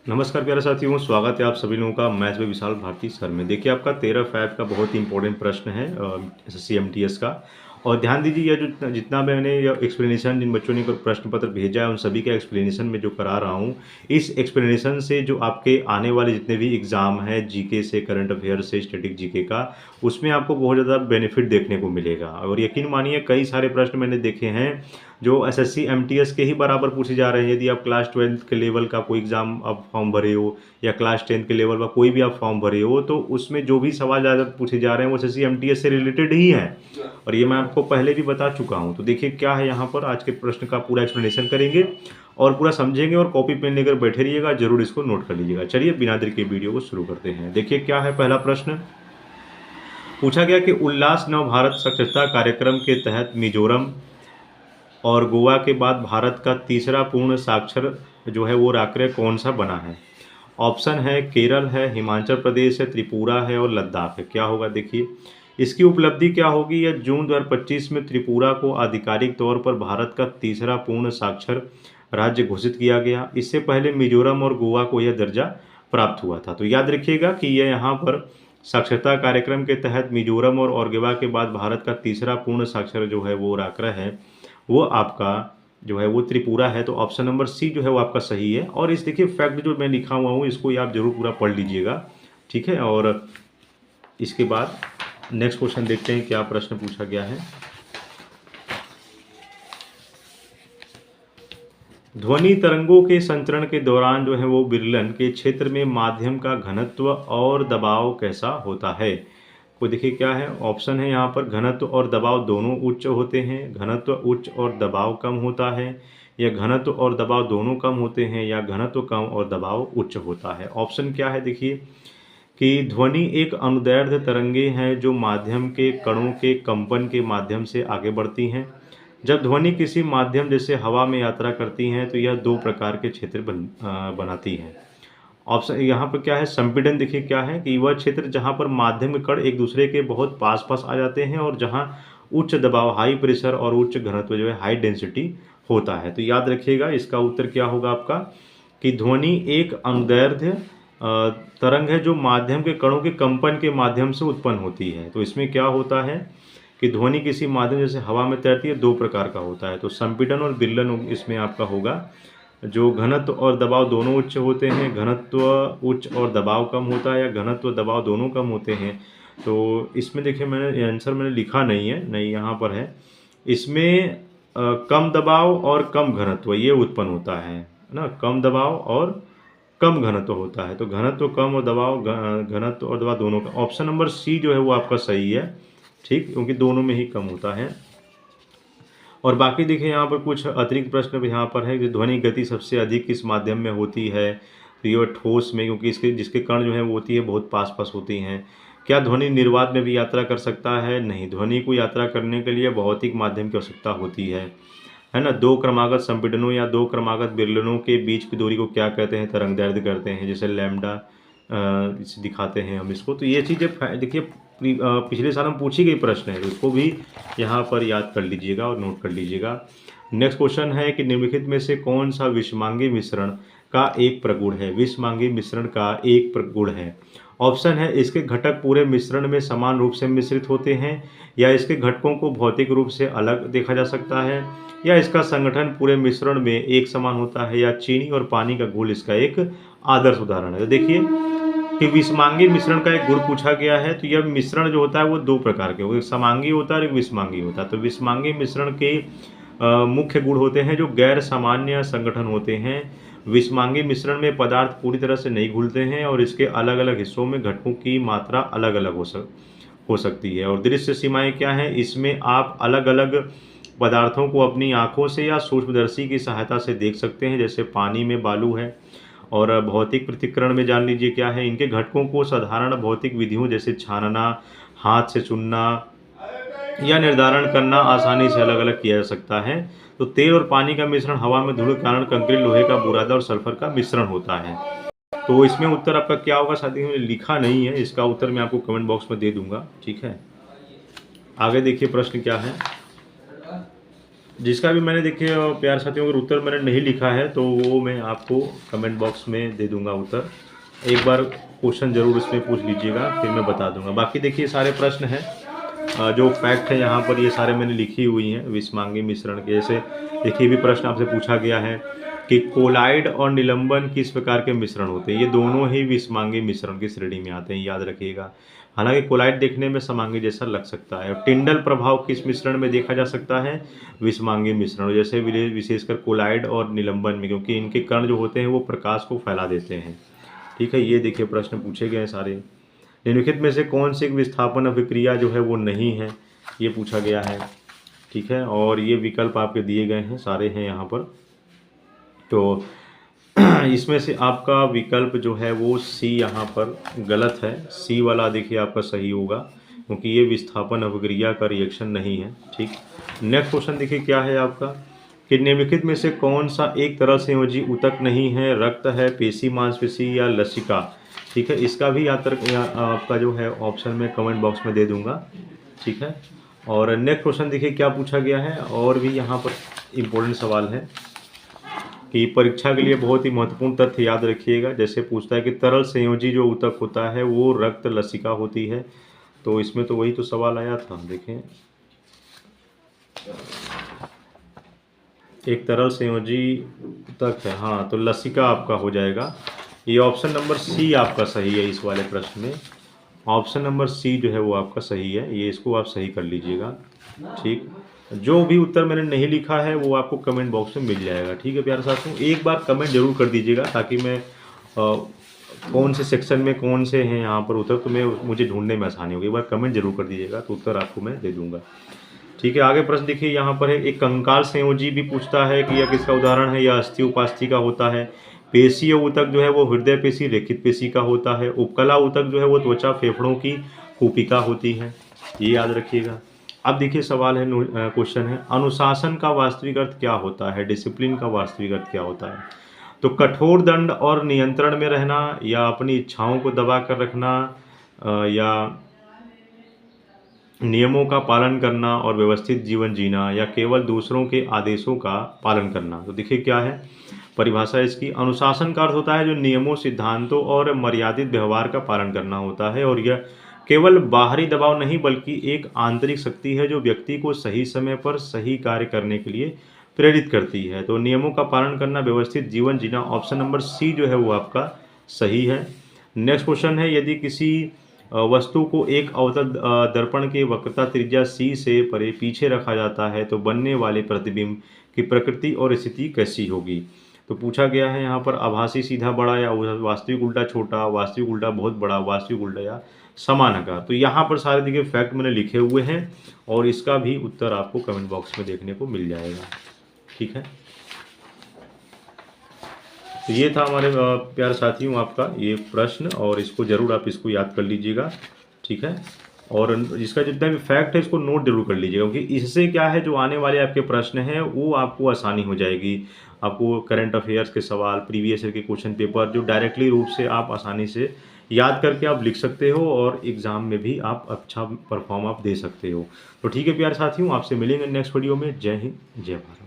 नमस्कार प्यारे साथियों, स्वागत है आप सभी लोगों का मैथ्स में विशाल भारती सर में। देखिए आपका 13 फैब का बहुत ही इंपॉर्टेंट प्रश्न है एसएससी एमटीएस का। और ध्यान दीजिए यह जो जितना मैंने यह एक्सप्लेनेशन जिन बच्चों ने प्रश्न पत्र भेजा है उन सभी का एक्सप्लेनेशन में जो करा रहा हूँ, इस एक्सप्लेनेशन से जो आपके आने वाले जितने भी एग्जाम है जीके से, करंट अफेयर से, स्टैटिक जीके का, उसमें आपको बहुत ज़्यादा बेनिफिट देखने को मिलेगा। और यकीन मानिए कई सारे प्रश्न मैंने देखे हैं जो एसएससी एमटीएस के ही बराबर पूछे जा रहे हैं। यदि आप क्लास 12 के लेवल का कोई एग्जाम आप फॉर्म भरे हो या क्लास 10 के लेवल का कोई भी आप फॉर्म भरे हो, तो उसमें जो भी सवाल ज़्यादा पूछे जा रहे हैं वो एसएससी एमटीएस से रिलेटेड ही है। और ये मैं आपको पहले भी बता चुका हूँ। तो देखिए क्या है, यहाँ पर आज के प्रश्न का पूरा एक्सप्लेनेशन करेंगे और पूरा समझेंगे, और कॉपी पेन लेकर बैठे रहिएगा, जरूर इसको नोट कर लीजिएगा। चलिए बिना देर के वीडियो को शुरू करते हैं। देखिए क्या है, पहला प्रश्न पूछा गया कि उल्लास नव भारत साक्षरता कार्यक्रम के तहत मिजोरम और गोवा के बाद भारत का तीसरा पूर्ण साक्षर जो है वो राज्य कौन सा बना है। ऑप्शन है केरल है, हिमाचल प्रदेश है, त्रिपुरा है और लद्दाख है। क्या होगा देखिए, इसकी उपलब्धि क्या होगी। यह जून 2025 में त्रिपुरा को आधिकारिक तौर पर भारत का तीसरा पूर्ण साक्षर राज्य घोषित किया गया। इससे पहले मिजोरम और गोवा को यह दर्जा प्राप्त हुआ था। तो याद रखिएगा कि यह यहाँ पर साक्षरता कार्यक्रम के तहत मिजोरम और गोवा के बाद भारत का तीसरा पूर्ण साक्षर जो है वो राज्य है, वो आपका जो है वो त्रिपुरा है। तो ऑप्शन नंबर सी जो है वो आपका सही है। और इस देखिए फैक्ट जो मैं लिखा हुआ हूँ इसको आप जरूर पूरा पढ़ लीजिएगा, ठीक है। और इसके बाद नेक्स्ट क्वेश्चन देखते हैं क्या प्रश्न पूछा गया है। ध्वनि तरंगों के संचरण के दौरान जो है वो विरलन के क्षेत्र में माध्यम का घनत्व और दबाव कैसा होता है। को देखिए क्या है, ऑप्शन है यहाँ पर घनत्व और दबाव दोनों उच्च होते हैं, घनत्व उच्च और दबाव कम होता है, या घनत्व और दबाव दोनों कम होते हैं, या घनत्व कम और दबाव उच्च होता है। ऑप्शन क्या है देखिए कि ध्वनि एक अनुदैर्ध्य तरंगे हैं जो माध्यम के कणों के कंपन के माध्यम से आगे बढ़ती हैं। जब ध्वनि किसी माध्यम जैसे हवा में यात्रा करती हैं तो यह दो प्रकार के क्षेत्र बनाती है। ऑप्शन यहाँ पर क्या है, संपीड़न देखिए क्या है कि वह क्षेत्र जहाँ पर माध्यम कण एक दूसरे के बहुत पास पास आ जाते हैं और जहाँ उच्च दबाव हाई प्रेशर और उच्च घनत्व जो है हाई डेंसिटी होता है। तो याद रखिएगा इसका उत्तर क्या होगा आपका कि ध्वनि एक अनुदैर्ध्य तरंग है जो माध्यम के कणों के कंपन के माध्यम से उत्पन्न होती है। तो इसमें क्या होता है कि ध्वनि किसी माध्यम जैसे हवा में तैरती है, दो प्रकार का होता है। तो संपीड़न और विरलन इसमें आपका होगा। जो घनत्व और दबाव दोनों उच्च होते हैं, घनत्व उच्च और दबाव कम होता है, या घनत्व दबाव दोनों कम होते हैं। तो इसमें देखिए मैंने आंसर मैंने लिखा नहीं है, नहीं यहाँ पर है। इसमें कम दबाव और कम घनत्व ये उत्पन्न होता है ना, कम दबाव और कम घनत्व होता है। तो घनत्व कम और दबाव घनत्व और दबाव दोनों का, ऑप्शन नंबर सी जो है वो आपका सही है, ठीक, क्योंकि दोनों में ही कम होता है। और बाकी देखिए यहाँ पर कुछ अतिरिक्त प्रश्न भी यहाँ पर है कि ध्वनि गति सबसे अधिक किस माध्यम में होती है। तो ये ठोस में, क्योंकि इसके जिसके कण जो है वो होती है बहुत पास पास होती हैं। क्या ध्वनि निर्वात में भी यात्रा कर सकता है। नहीं, ध्वनि को यात्रा करने के लिए भौतिक माध्यम की आवश्यकता होती है ना। दो क्रमागत संपीड़नों या दो क्रमागत विरलनों के बीच की दूरी को क्या कहते हैं, तरंगदैर्ध्य करते हैं, जैसे लैम्डा इसे दिखाते हैं हम इसको। तो ये चीज़ें देखिए पिछले साल हम पूछी गई प्रश्न है, तो इसको भी यहाँ पर याद कर लीजिएगा और नोट कर लीजिएगा। नेक्स्ट क्वेश्चन है कि निम्नलिखित में से कौन सा विषमांगी मिश्रण का एक प्रगुण है। विषमांगी मिश्रण का एक प्रगुण है। ऑप्शन है इसके घटक पूरे मिश्रण में समान रूप से मिश्रित होते हैं, या इसके घटकों को भौतिक रूप से अलग देखा जा सकता है, या इसका संगठन पूरे मिश्रण में एक समान होता है, या चीनी और पानी का घोल इसका एक आदर्श उदाहरण है। तो देखिए कि विषमांगी मिश्रण का एक गुण पूछा गया है। तो यह मिश्रण जो होता है वो दो प्रकार के, एक समांगी होता है और एक विषमांगी होता है। तो विषमांगी मिश्रण के मुख्य गुण होते हैं जो गैर सामान्य संगठन होते हैं। विषमांगी मिश्रण में पदार्थ पूरी तरह से नहीं घुलते हैं और इसके अलग अलग हिस्सों में घटकों की मात्रा अलग अलग हो सकती है। और दृश्य सीमाएं क्या हैं, इसमें आप अलग अलग पदार्थों को अपनी आंखों से या सूक्ष्मदर्शी की सहायता से देख सकते हैं, जैसे पानी में बालू है। और भौतिक पृथक्करण में जान लीजिए क्या है, इनके घटकों को साधारण भौतिक विधियों जैसे छानना, हाथ से चुनना या निर्धारण करना आसानी से अलग अलग किया जा सकता है। तो तेल और पानी का मिश्रण हवा में धूल के कारण कंक्रीट, लोहे का बुरादा और सल्फर का मिश्रण होता है। तो इसमें उत्तर आपका क्या होगा, साथी मैंने लिखा नहीं है, इसका उत्तर मैं आपको कमेंट बॉक्स में दे दूंगा, ठीक है। आगे देखिए प्रश्न क्या है। जिसका भी मैंने देखिए प्यारे साथियों अगर उत्तर मैंने नहीं लिखा है तो वो मैं आपको कमेंट बॉक्स में दे दूंगा उत्तर। एक बार क्वेश्चन ज़रूर इसमें पूछ लीजिएगा, फिर मैं बता दूंगा। बाकी देखिए सारे प्रश्न हैं, जो फैक्ट है यहाँ पर ये सारे मैंने लिखी हुई हैं विषमांगी मिश्रण के। जैसे देखिए भी प्रश्न आपसे पूछा गया है कि कोलाइड और निलंबन किस प्रकार के मिश्रण होते हैं। ये दोनों ही विषमांगी मिश्रण की श्रेणी में आते हैं, याद रखिएगा। हालांकि कोलाइड देखने में समांगी जैसा लग सकता है। टिंडल प्रभाव किस मिश्रण में देखा जा सकता है? विषमांगी मिश्रण, जैसे विशेषकर कोलाइड और निलंबन में, क्योंकि इनके कण जो होते हैं वो प्रकाश को फैला देते हैं। ठीक है, ये देखिए प्रश्न पूछे गए हैं सारे। निम्नलिखित में से कौन सी विस्थापन अभिक्रिया जो है वो नहीं है, ये पूछा गया है। ठीक है, और ये विकल्प आपके दिए गए हैं, सारे हैं यहाँ पर। तो इसमें से आपका विकल्प जो है वो सी यहाँ पर गलत है। सी वाला देखिए आपका सही होगा, क्योंकि ये विस्थापन अभिक्रिया का रिएक्शन नहीं है। ठीक, नेक्स्ट क्वेश्चन देखिए क्या है आपका कि निम्नलिखित में से कौन सा एक तरल संयोजी ऊतक नहीं है? रक्त है, पेशी मांसपेशी या लसिका? ठीक है, इसका भी आपका जो है ऑप्शन में कमेंट बॉक्स में दे दूंगा। ठीक है, और नेक्स्ट क्वेश्चन देखिए क्या पूछा गया है, और भी यहाँ पर इम्पोर्टेंट सवाल है कि परीक्षा के लिए बहुत ही महत्वपूर्ण तथ्य याद रखिएगा। जैसे पूछता है कि तरल संयोजी जो ऊतक होता है वो रक्त लसिका होती है, तो इसमें तो वही तो सवाल आया था। देखें, एक तरल संयोजी ऊतक है, हाँ, तो लसिका आपका हो जाएगा। ये ऑप्शन नंबर सी आपका सही है इस वाले प्रश्न में। ऑप्शन नंबर सी जो है वो आपका सही है, ये इसको आप सही कर लीजिएगा। ठीक, जो भी उत्तर मैंने नहीं लिखा है वो आपको कमेंट बॉक्स में मिल जाएगा। ठीक है प्यारे साथियों, एक बार कमेंट जरूर कर दीजिएगा ताकि मैं कौन से सेक्शन में कौन से हैं यहाँ पर उत्तर, तो मैं मुझे ढूंढने में आसानी होगी। एक बार कमेंट जरूर कर दीजिएगा तो उत्तर आपको मैं दे दूंगा। ठीक है, आगे प्रश्न देखिए यहाँ पर है, एक कंकाल संयोजी भी पूछता है कि यह किसका उदाहरण है? यह अस्थि उपास्थि का होता है। पेशीय ऊतक जो है वो हृदय पेशी रेखित पेशी का होता है। उपकला ऊतक जो है वो त्वचा फेफड़ों की कूपिका होती है, ये याद रखिएगा। अब देखिए सवाल है, क्वेश्चन है, अनुशासन का वास्तविक अर्थ क्या होता है? डिसिप्लिन का वास्तविक अर्थ क्या होता है? तो कठोर दंड और नियंत्रण में रहना, या अपनी इच्छाओं को दबा कर रखना, या नियमों का पालन करना और व्यवस्थित जीवन जीना, या केवल दूसरों के आदेशों का पालन करना। तो देखिए क्या है परिभाषा इसकी। अनुशासन का अर्थ होता है जो नियमों, सिद्धांतों और मर्यादित व्यवहार का पालन करना होता है, और यह केवल बाहरी दबाव नहीं बल्कि एक आंतरिक शक्ति है जो व्यक्ति को सही समय पर सही कार्य करने के लिए प्रेरित करती है। तो नियमों का पालन करना, व्यवस्थित जीवन जीना, ऑप्शन नंबर सी जो है वो आपका सही है। नेक्स्ट क्वेश्चन है, यदि किसी वस्तु को एक अवतल दर्पण के वक्रता त्रिज्या सी से परे पीछे रखा जाता है तो बनने वाले प्रतिबिंब की प्रकृति और स्थिति कैसी होगी? तो पूछा गया है यहाँ पर आभासी सीधा बड़ा, या वास्तविक उल्टा छोटा, वास्तविक उल्टा बहुत बड़ा, वास्तविक उल्टा या समान आकार। तो यहाँ पर सारे देखिए फैक्ट मैंने लिखे हुए हैं, और इसका भी उत्तर आपको कमेंट बॉक्स में देखने को मिल जाएगा। ठीक है, तो ये था हमारे प्यारे साथियों आपका ये प्रश्न, और इसको ज़रूर आप इसको याद कर लीजिएगा। ठीक है, और इसका जितना भी फैक्ट है इसको नोट जरूर कर लीजिएगा, क्योंकि इससे क्या है जो आने वाले आपके प्रश्न हैं वो आपको आसानी हो जाएगी। आपको करंट अफेयर्स के सवाल, प्रीवियस ईयर के क्वेश्चन पेपर जो डायरेक्टली रूप से आप आसानी से याद करके आप लिख सकते हो, और एग्ज़ाम में भी आप अच्छा परफॉर्म आप दे सकते हो। तो ठीक है प्यारे साथियों, आपसे मिलेंगे नेक्स्ट वीडियो में। जय हिंद, जय भारत।